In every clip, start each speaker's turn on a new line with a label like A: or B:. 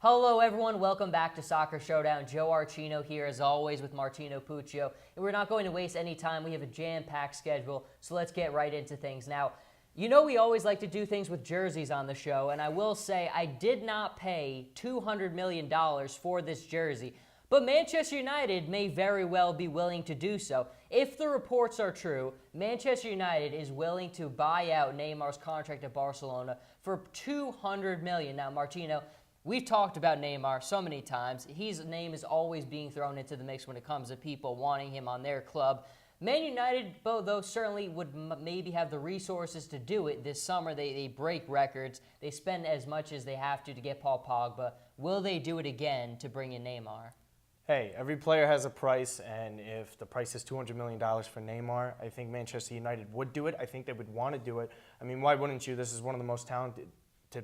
A: Hello everyone, welcome back to Soccer Showdown. Joe Archino here as always with Martino Puccio. And we're not going to waste any time. We have a jam-packed schedule, so let's get right into things. Now, you know we always like to do things with jerseys on the show, and I will say I did not pay $200 million for this jersey. But Manchester United may very well be willing to do so. If the reports are true, Manchester United is willing to buy out Neymar's contract at Barcelona for $200 million. Now, Martino, we've talked about Neymar so many times. His name is always being thrown into the mix when it comes to people wanting him on their club. Man United, though, certainly would maybe have the resources to do it this summer. They break records. They spend as much as they have to get Paul Pogba. Will they do it again to bring in Neymar?
B: Hey, every player has a price, and if the price is $200 million for Neymar, I think Manchester United would do it. I think they would want to do it. I mean, why wouldn't you? This is one of the most talented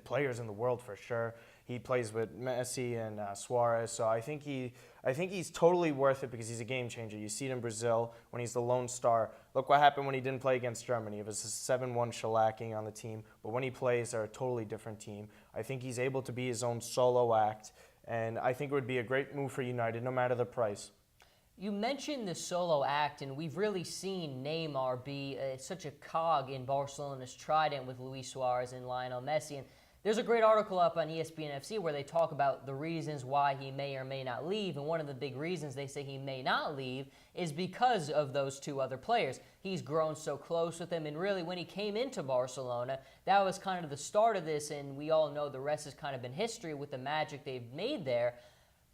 B: players in the world for sure. He plays with Messi and Suarez, so I think he's totally worth it because he's a game changer. You see it in Brazil when he's the lone star. Look what happened when he didn't play against Germany. It was a 7-1 shellacking on the team, but when he plays, they're a totally different team. I think he's able to be his own solo act, and I think it would be a great move for United, no matter the price.
A: You mentioned the solo act, and we've really seen Neymar be such a cog in Barcelona's trident with Luis Suarez and Lionel Messi. And there's a great article up on ESPN FC where they talk about the reasons why he may or may not leave. And one of the big reasons they say he may not leave is because of those two other players. He's grown so close with them. And really, when he came into Barcelona, that was kind of the start of this. And we all know the rest has kind of been history with the magic they've made there.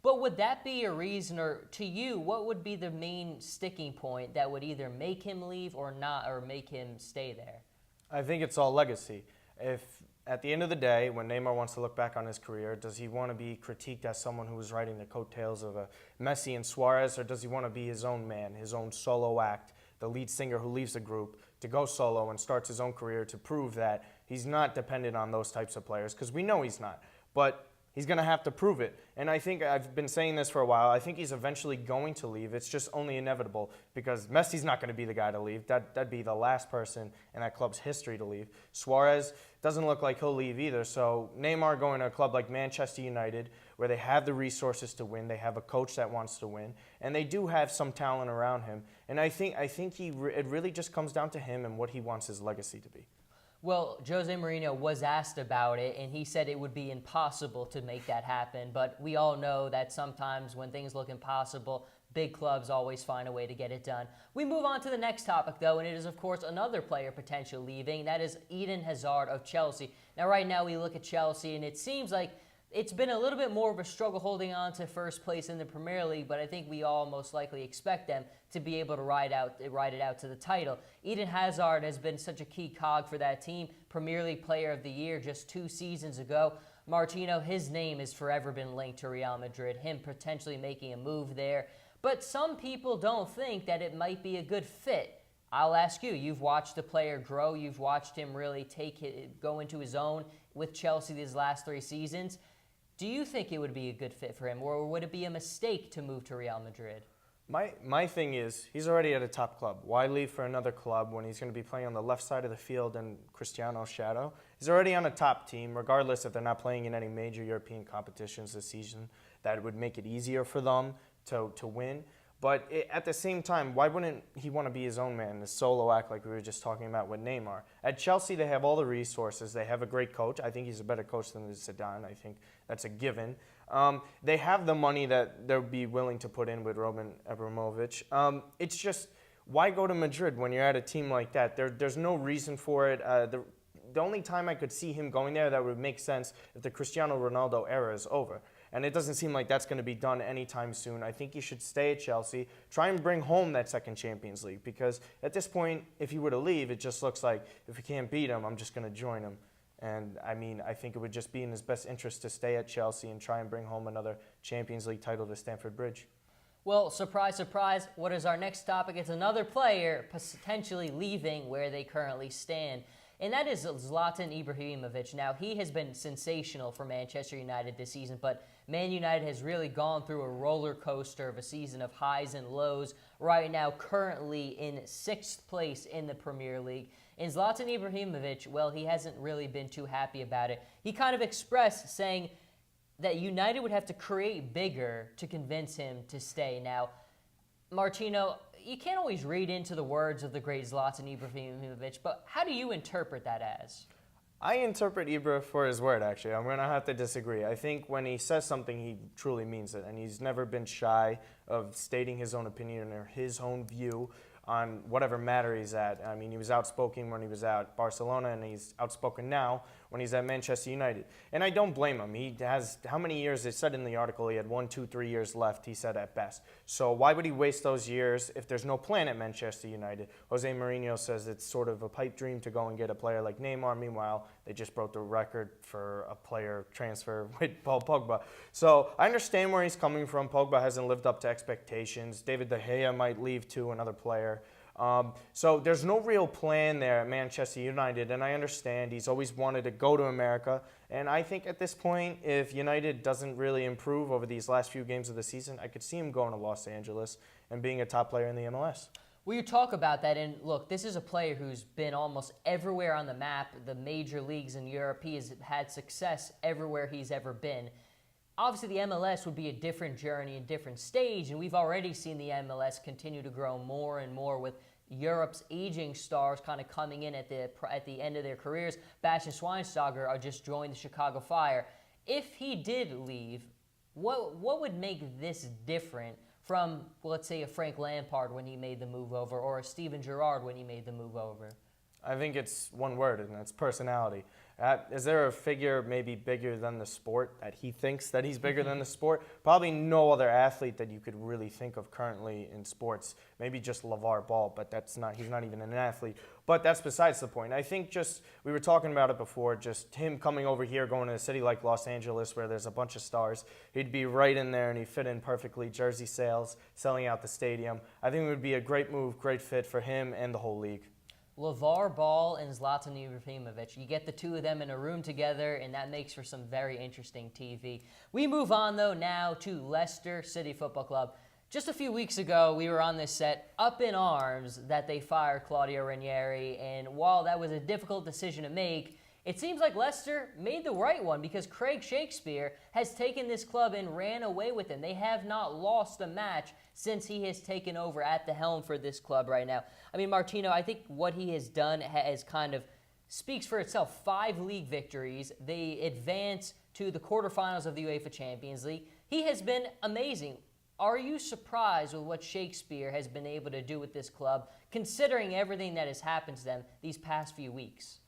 A: But would that be a reason, or to you, what would be the main sticking point that would either make him leave or not, or make him stay there?
B: I think it's all legacy. If at the end of the day, when Neymar wants to look back on his career, does he want to be critiqued as someone who was riding the coattails of Messi and Suarez, or does he want to be his own man, his own solo act, the lead singer who leaves the group to go solo and starts his own career to prove that he's not dependent on those types of players? Because we know he's not. But he's going to have to prove it. And I think I've been saying this for a while. I think he's eventually going to leave. It's just only inevitable because Messi's not going to be the guy to leave. That'd be the last person in that club's history to leave. Suarez doesn't look like he'll leave either. So Neymar going to a club like Manchester United where they have the resources to win, they have a coach that wants to win, and they do have some talent around him. And I think it really just comes down to him and what he wants his legacy to be.
A: Well, Jose Mourinho was asked about it, and he said it would be impossible to make that happen. But we all know that sometimes when things look impossible, big clubs always find a way to get it done. We move on to the next topic, though, and it is, of course, another player potentially leaving. That is Eden Hazard of Chelsea. Now, right now, we look at Chelsea, and it seems like it's been a little bit more of a struggle holding on to first place in the Premier League, but I think we all most likely expect them to be able to ride it out to the title. Eden Hazard has been such a key cog for that team. Premier League Player of the Year just 2 seasons ago. Martino, his name has forever been linked to Real Madrid, him potentially making a move there. But some people don't think that it might be a good fit. I'll ask you, you've watched the player grow. You've watched him really go into his own with Chelsea these last 3 seasons. Do you think it would be a good fit for him, or would it be a mistake to move to Real Madrid?
B: My thing is, he's already at a top club. Why leave for another club when he's going to be playing on the left side of the field in Cristiano's shadow? He's already on a top team, regardless if they're not playing in any major European competitions this season. That would make it easier for them to win. But at the same time, why wouldn't he want to be his own man, the solo act like we were just talking about with Neymar? At Chelsea, they have all the resources. They have a great coach. I think he's a better coach than Zlatan. I think that's a given. They have the money that they'll be willing to put in with Roman Abramovich. It's just, why go to Madrid when you're at a team like that? There's no reason for it. The only time I could see him going there that would make sense if the Cristiano Ronaldo era is over. And it doesn't seem like that's going to be done anytime soon. I think he should stay at Chelsea, try and bring home that second Champions League. Because at this point, if he were to leave, it just looks like if we can't beat him, I'm just going to join him. And I mean, I think it would just be in his best interest to stay at Chelsea and try and bring home another Champions League title to Stamford Bridge.
A: Well, surprise, surprise, what is our next topic? It's another player potentially leaving where they currently stand. And that is Zlatan Ibrahimovic. Now, he has been sensational for Manchester United this season, but Man United has really gone through a roller coaster of a season of highs and lows. Right now, currently in 6th place in the Premier League. And Zlatan Ibrahimovic, well, he hasn't really been too happy about it. He kind of expressed saying, that United would have to create bigger to convince him to stay. Now, Martino, you can't always read into the words of the great Zlatan Ibrahimovic, but how do you interpret that as?
B: I interpret Ibra for his word, actually. I'm going to have to disagree. I think when he says something, he truly means it, and he's never been shy of stating his own opinion or his own view on whatever matter he's at. I mean, he was outspoken when he was at Barcelona, and he's outspoken now when he's at Manchester United. And I don't blame him. He has, how many years, they said in the article, he had 1, 2, 3 years left, he said at best. So why would he waste those years if there's no plan at Manchester United? Jose Mourinho says it's sort of a pipe dream to go and get a player like Neymar. Meanwhile, they just broke the record for a player transfer with Paul Pogba. So I understand where he's coming from. Pogba hasn't lived up to expectations. David De Gea might leave too, another player. So there's no real plan there at Manchester United, and I understand he's always wanted to go to America. And I think at this point, if United doesn't really improve over these last few games of the season, I could see him going to Los Angeles and being a top player in the MLS.
A: Well, you talk about that, and look, this is a player who's been almost everywhere on the map, the major leagues in Europe. He has had success everywhere he's ever been. Obviously, the MLS would be a different journey, a different stage, and we've already seen the MLS continue to grow more and more with Europe's aging stars kind of coming in at the end of their careers. Bastian Schweinsteiger just joined the Chicago Fire. If he did leave, what would make this different from, let's say, a Frank Lampard when he made the move over, or a Steven Gerrard when he made the move over?
B: I think it's one word, and that's personality. Is there a figure maybe bigger than the sport that he thinks that he's bigger than the sport? Probably no other athlete that you could really think of currently in sports. Maybe just LeVar Ball, but he's not even an athlete. But that's besides the point. I think we were talking about it before, just him coming over here, going to a city like Los Angeles where there's a bunch of stars. He'd be right in there and he'd fit in perfectly. Jersey sales, selling out the stadium. I think it would be a great move, great fit for him and the whole league.
A: LeVar Ball and Zlatan Ibrahimovic. You get the two of them in a room together, and that makes for some very interesting TV. We move on, though, now to Leicester City Football Club. Just a few weeks ago, we were on this set up in arms that they fired Claudio Ranieri, and while that was a difficult decision to make, it seems like Leicester made the right one because Craig Shakespeare has taken this club and ran away with them. They have not lost a match since he has taken over at the helm for this club right now. I mean, Martino, I think what he has done has kind of speaks for itself. 5 league victories. They advance to the quarterfinals of the UEFA Champions League. He has been amazing. Are you surprised with what Shakespeare has been able to do with this club, considering everything that has happened to them these past few weeks?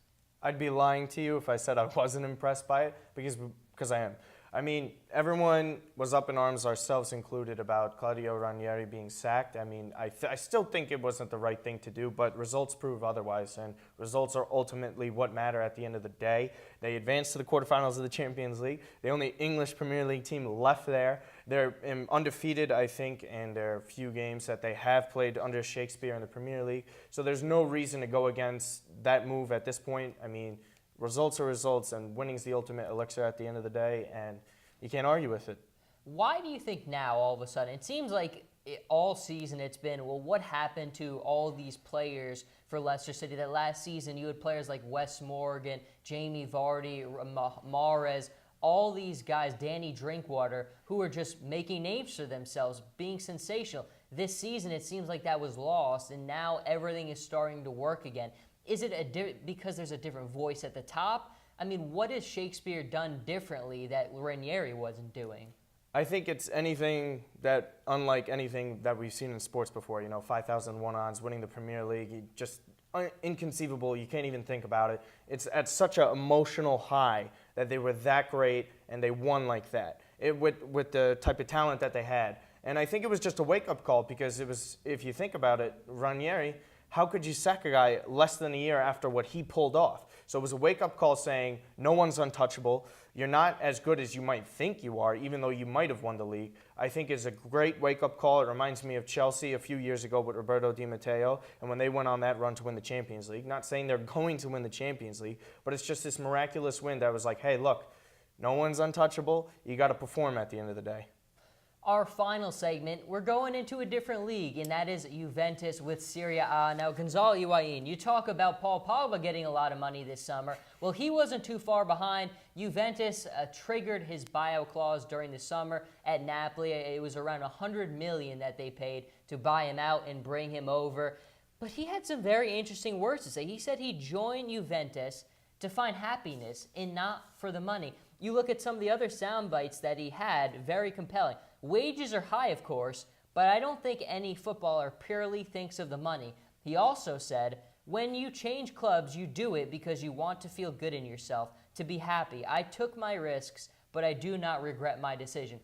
B: I'd be lying to you if I said I wasn't impressed by it, because I am. I mean, everyone was up in arms, ourselves included, about Claudio Ranieri being sacked. I mean, I still think it wasn't the right thing to do, but results prove otherwise, and results are ultimately what matter at the end of the day. They advanced to the quarterfinals of the Champions League. The only English Premier League team left there. They're undefeated, I think, in their few games that they have played under Shakespeare in the Premier League. So there's no reason to go against that move at this point. I mean, results are results, and winning's the ultimate elixir at the end of the day, and you can't argue with it.
A: Why do you think now, all of a sudden, it seems like all season it's been, well, what happened to all these players for Leicester City? That last season you had players like Wes Morgan, Jamie Vardy, Mahrez, all these guys, Danny Drinkwater, who were just making names for themselves, being sensational. This season it seems like that was lost, and now everything is starting to work again. Is it because there's a different voice at the top? I mean, what has Shakespeare done differently that Ranieri wasn't doing?
B: I think it's unlike anything that we've seen in sports before. 5,001 odds, winning the Premier League, just inconceivable. You can't even think about it. It's at such an emotional high that they were that great and they won like that with the type of talent that they had. And I think it was just a wake-up call because it was, if you think about it, Ranieri, how could you sack a guy less than a year after what he pulled off? So it was a wake-up call saying, no one's untouchable. You're not as good as you might think you are, even though you might have won the league. I think it's a great wake-up call. It reminds me of Chelsea a few years ago with Roberto Di Matteo, and when they went on that run to win the Champions League. Not saying they're going to win the Champions League, but it's just this miraculous win that was like, hey, look, no one's untouchable. You got to perform at the end of the day.
A: our final segment, we're going into a different league, and that is Juventus with Serie A. Now, Gonzalo Higuain, you talk about Paul Pogba getting a lot of money this summer. Well, he wasn't too far behind. Juventus triggered his buyout clause during the summer at Napoli. It was around $100 million that they paid to buy him out and bring him over. But he had some very interesting words to say. He said he joined Juventus to find happiness and not for the money. You look at some of the other sound bites that he had, very compelling. Wages are high, of course, but I don't think any footballer purely thinks of the money. He also said, when you change clubs, you do it because you want to feel good in yourself, to be happy. I took my risks, but I do not regret my decision.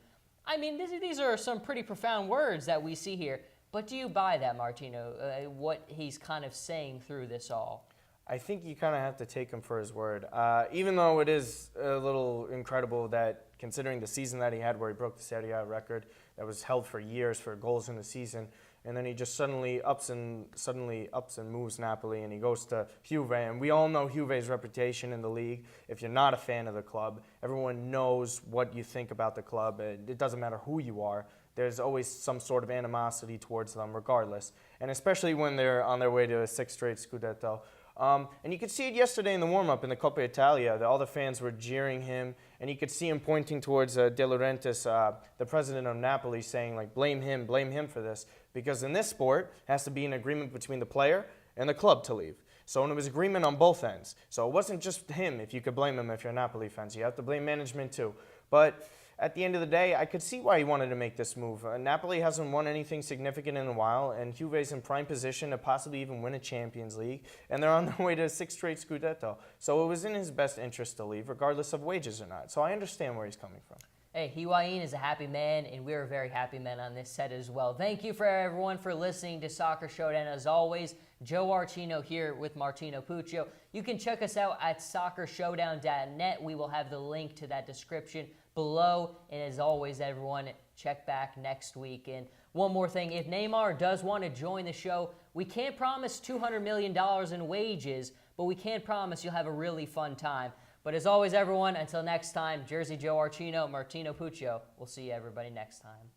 A: I mean, these are some pretty profound words that we see here, but do you buy that, Martino, what he's kind of saying through this all?
B: I think you kind of have to take him for his word. Even though it is a little incredible that, considering the season that he had where he broke the Serie A record that was held for years for goals in the season, and then he just suddenly ups and moves Napoli, and he goes to Juve. And we all know Juve's reputation in the league. If you're not a fan of the club, everyone knows what you think about the club. It doesn't matter who you are. There's always some sort of animosity towards them regardless, and especially when they're on their way to a sixth straight Scudetto. And you could see it yesterday in the warm-up in the Coppa Italia. All the fans were jeering him, and you could see him pointing towards De Laurentiis, the president of Napoli, saying, like, blame him for this. Because in this sport, it has to be an agreement between the player and the club to leave. So it was agreement on both ends. So it wasn't just him, if you could blame him if you're a Napoli fan. You have to blame management too. But at the end of the day, I could see why he wanted to make this move. Napoli hasn't won anything significant in a while, and Juve's in prime position to possibly even win a Champions League, and they're on their way to a sixth straight Scudetto. So it was in his best interest to leave, regardless of wages or not. So I understand where he's coming from.
A: Hey, Higuain is a happy man, and we're a very happy man on this set as well. Thank you for everyone for listening to Soccer Showdown. As always, Joe Archino here with Martino Puccio. You can check us out at soccershowdown.net. We will have the link to that description below. And as always, everyone, check back next week. And one more thing, if Neymar does want to join the show, we can't promise $200 million in wages, but we can promise you'll have a really fun time. But as always, everyone, until next time, Jersey Joe Archino, Martino Puccio. We'll see everybody next time.